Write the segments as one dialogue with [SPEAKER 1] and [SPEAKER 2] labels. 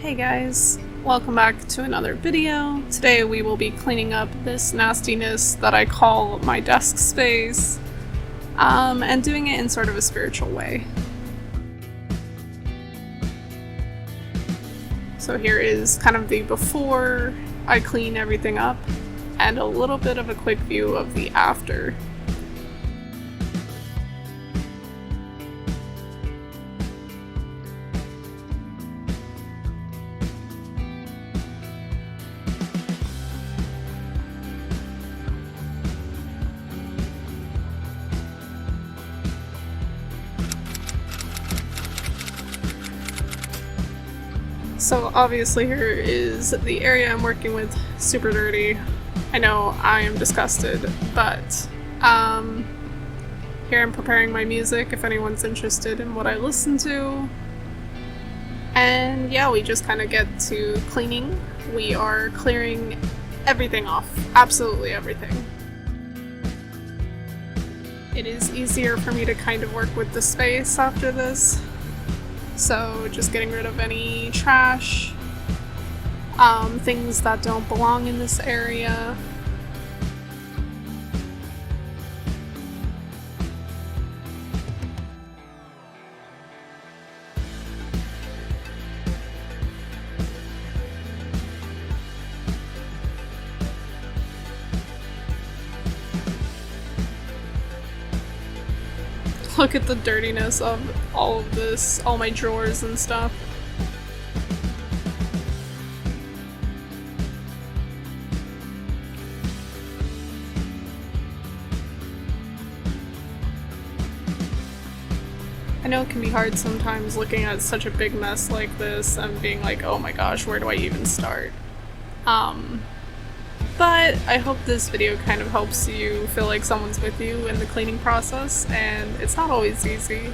[SPEAKER 1] Hey guys, welcome back to another video. Today we will be cleaning up this nastiness that I call my desk space, and doing it in sort of a spiritual way. So here is kind of the before I clean everything up, and a little bit of a quick view of the after. So obviously here is the area I'm working with, super dirty. I know I am disgusted, but here I'm preparing my music if anyone's interested in what I listen to. And yeah, we just kind of get to cleaning. We are clearing everything off, absolutely everything. It is easier for me to kind of work with the space after this. So just getting rid of any trash, things that don't belong in this area. Look at the dirtiness of all of this, all my drawers and stuff. I know it can be hard sometimes looking at such a big mess like this and being like, oh my gosh, where do I even start? But I hope this video kind of helps you feel like someone's with you in the cleaning process, and it's not always easy.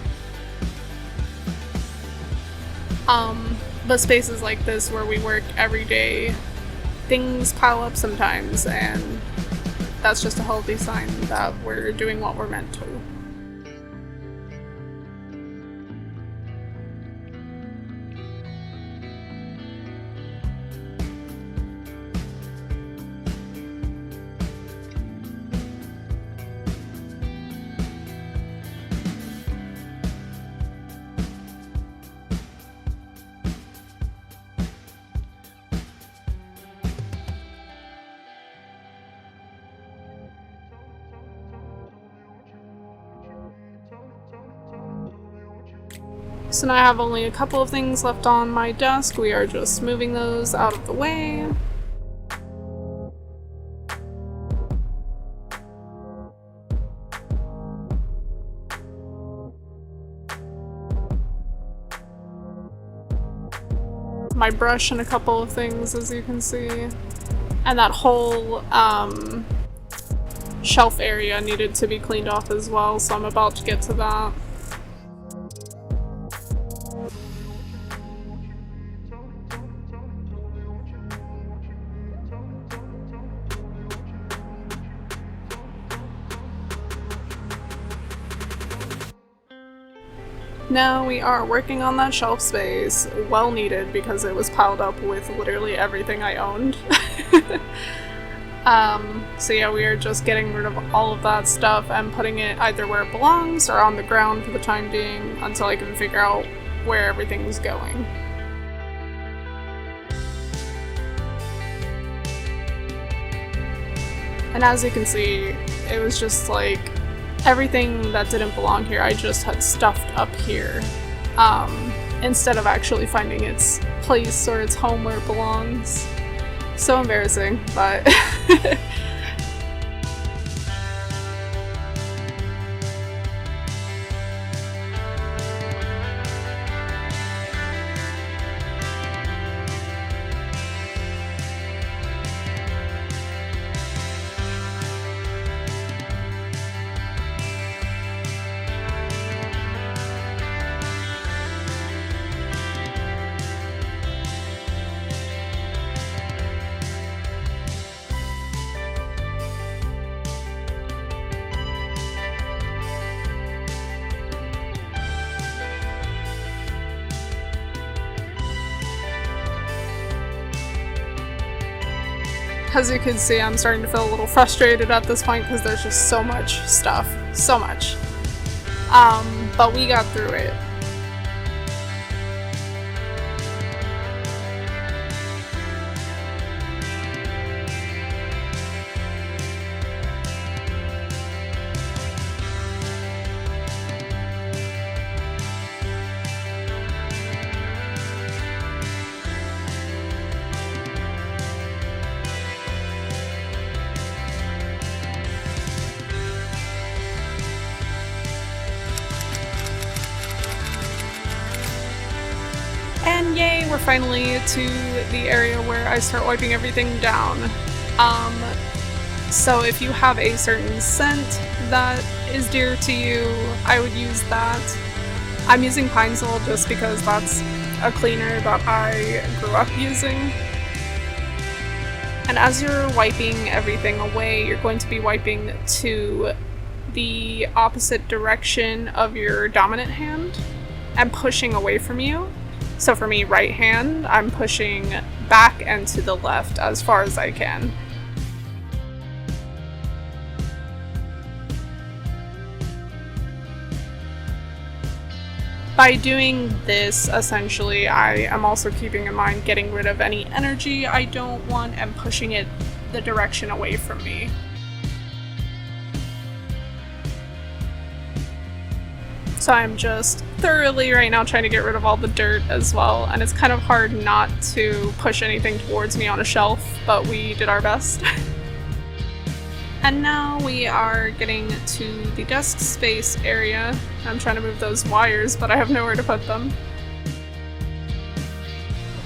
[SPEAKER 1] But spaces like this where we work every day, things pile up sometimes, and that's just a healthy sign that we're doing what we're meant to. So now I have only a couple of things left on my desk. We are just moving those out of the way. My brush and a couple of things, as you can see. And that whole shelf area needed to be cleaned off as well, so I'm about to get to that. Now we are working on that shelf space, well needed because it was piled up with literally everything I owned. So yeah, we are just getting rid of all of that stuff and putting it either where it belongs or on the ground for the time being until I can figure out where everything's going. And as you can see, it was just like everything that didn't belong here I just had stuffed up here, instead of actually finding its place or its home where it belongs. So embarrassing, but As you can see, I'm starting to feel a little frustrated at this point because there's just so much stuff. So much. But we got through it. And yay, we're finally to the area where I start wiping everything down. So if you have a certain scent that is dear to you, I would use that. I'm using Pine-Sol just because that's a cleaner that I grew up using. And as you're wiping everything away, you're going to be wiping to the opposite direction of your dominant hand and pushing away from you. So for me, right hand, I'm pushing back and to the left as far as I can. By doing this, essentially, I am also keeping in mind getting rid of any energy I don't want and pushing it the direction away from me. So I'm just thoroughly right now trying to get rid of all the dirt as well, and it's kind of hard not to push anything towards me on a shelf, but we did our best. And now we are getting to the desk space area. I'm trying to move those wires, but I have nowhere to put them.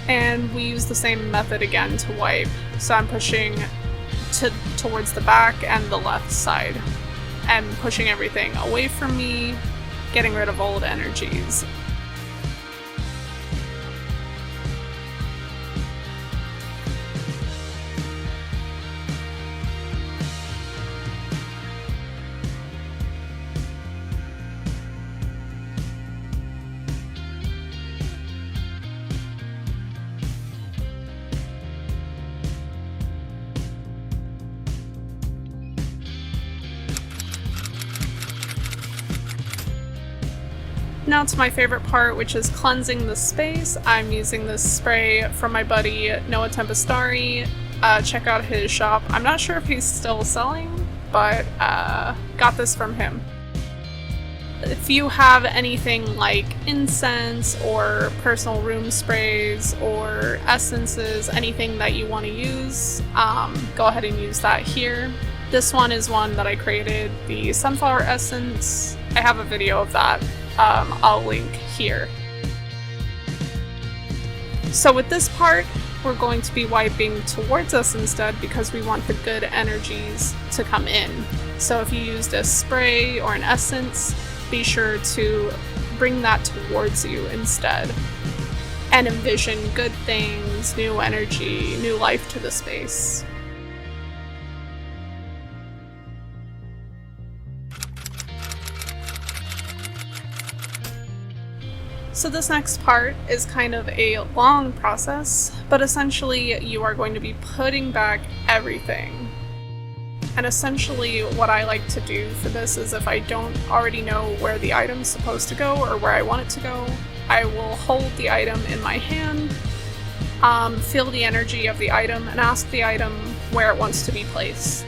[SPEAKER 1] And we use the same method again to wipe. So I'm pushing towards the back and the left side, and pushing everything away from me, getting rid of old energies. Now to my favorite part, which is cleansing the space. I'm using this spray from my buddy Noah Tempestari. Check out his shop. I'm not sure if he's still selling, but got this from him. If you have anything like incense or personal room sprays or essences, anything that you want to use, go ahead and use that here. This one is one that I created, the sunflower essence. I have a video of that. I'll link here. So with this part, we're going to be wiping towards us instead because we want the good energies to come in. So if you used a spray or an essence, be sure to bring that towards you instead and envision good things, new energy, new life to the space. So this next part is kind of a long process, but essentially you are going to be putting back everything. And essentially what I like to do for this is if I don't already know where the item's supposed to go or where I want it to go, I will hold the item in my hand, feel the energy of the item, and ask the item where it wants to be placed.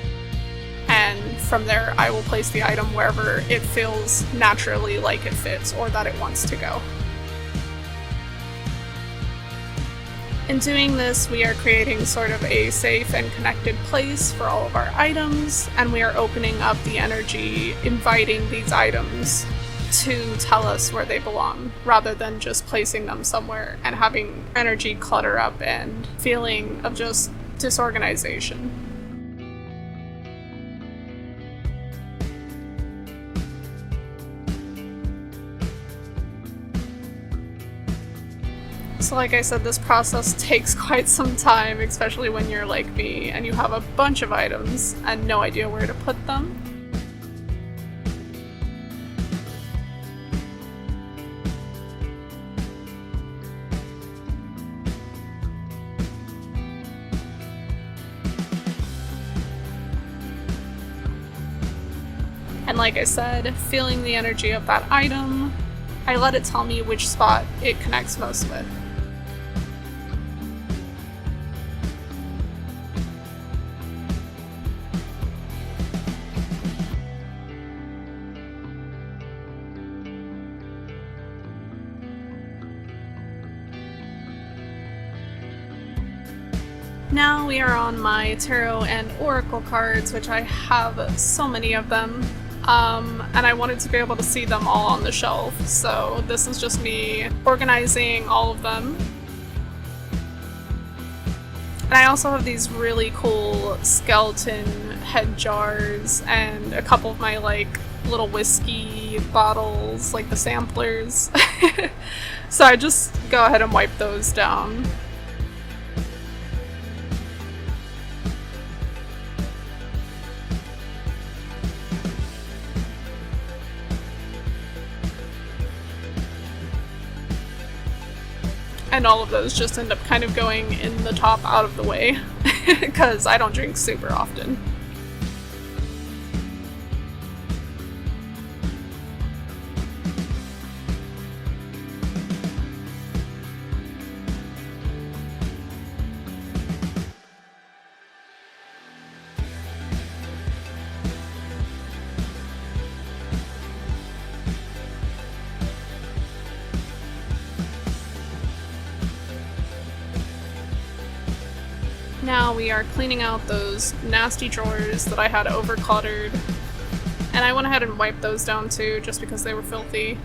[SPEAKER 1] And from there I will place the item wherever it feels naturally like it fits or that it wants to go. In doing this, we are creating sort of a safe and connected place for all of our items, and we are opening up the energy, inviting these items to tell us where they belong, rather than just placing them somewhere and having energy clutter up and feeling of just disorganization. So like I said, this process takes quite some time, especially when you're like me and you have a bunch of items and no idea where to put them. And like I said, feeling the energy of that item, I let it tell me which spot it connects most with. Now we are on my tarot and oracle cards, which I have so many of them, and I wanted to be able to see them all on the shelf, so this is just me organizing all of them. And I also have these really cool skeleton head jars and a couple of my like little whiskey bottles, like the samplers. So I just go ahead and wipe those down. And all of those just end up kind of going in the top out of the way, because I don't drink super often. Now we are cleaning out those nasty drawers that I had over-cluttered, and I went ahead and wiped those down too, just because they were filthy.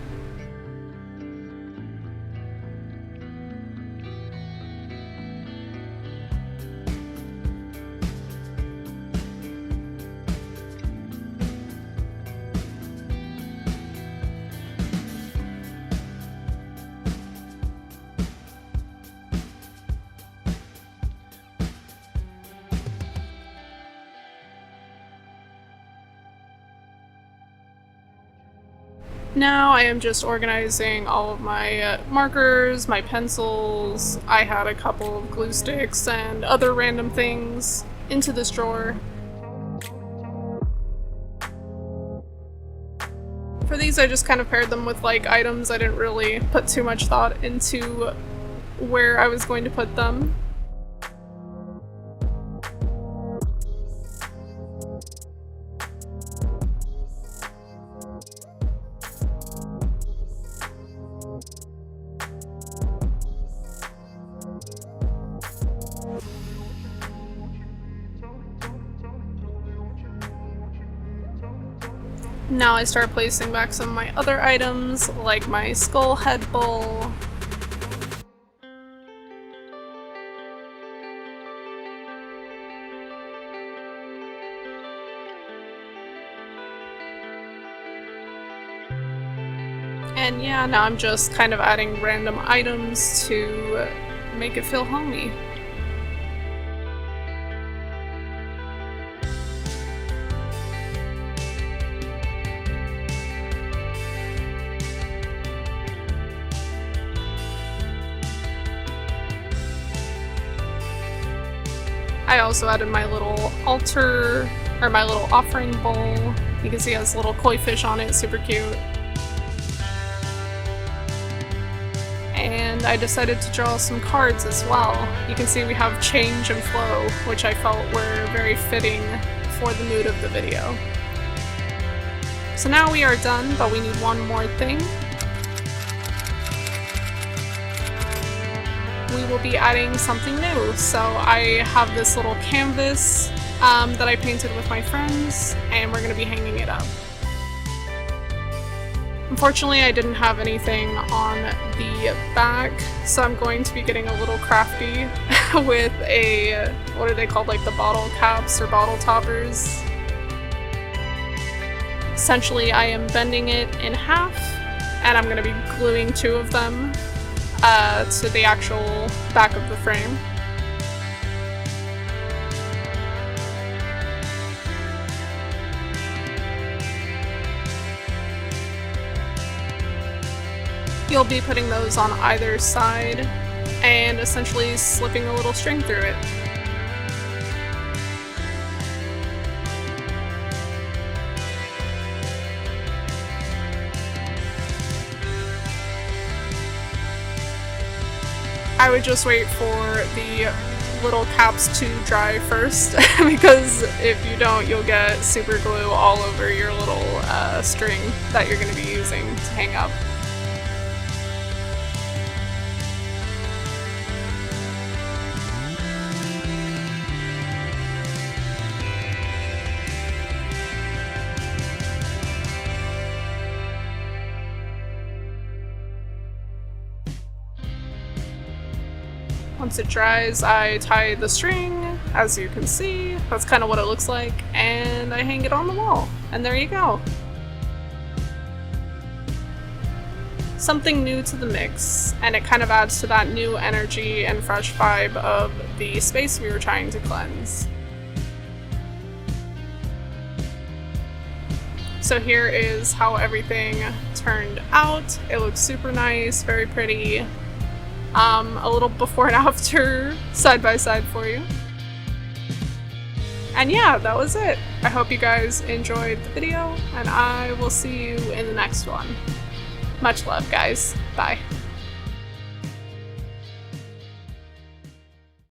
[SPEAKER 1] Now I am just organizing all of my markers, my pencils. I had a couple of glue sticks and other random things into this drawer. For these I just kind of paired them with like items. I didn't really put too much thought into where I was going to put them. Now I start placing back some of my other items, like my skull head bowl. And yeah, now I'm just kind of adding random items to make it feel homey. I also added my little altar, or my little offering bowl. You can see it has a little koi fish on it, super cute. And I decided to draw some cards as well. You can see we have change and flow, which I felt were very fitting for the mood of the video. So now we are done, but we need one more thing. We will be adding something new. So I have this little canvas that I painted with my friends, and we're going to be hanging it up. Unfortunately, I didn't have anything on the back, so I'm going to be getting a little crafty with a, what are they called, like the bottle caps or bottle toppers. Essentially, I am bending it in half, and I'm going to be gluing two of them to the actual back of the frame. You'll be putting those on either side and essentially slipping a little string through it. I would just wait for the little caps to dry first because if you don't, you'll get super glue all over your little string that you're going to be using to hang up. Once it dries, I tie the string, as you can see. That's kind of what it looks like, and I hang it on the wall. And there you go. Something new to the mix, and it kind of adds to that new energy and fresh vibe of the space we were trying to cleanse. So here is how everything turned out. It looks super nice, very pretty. A little before and after side by side for you. And yeah, that was it. I hope you guys enjoyed the video, and I will see you in the next one. Much love, guys. Bye.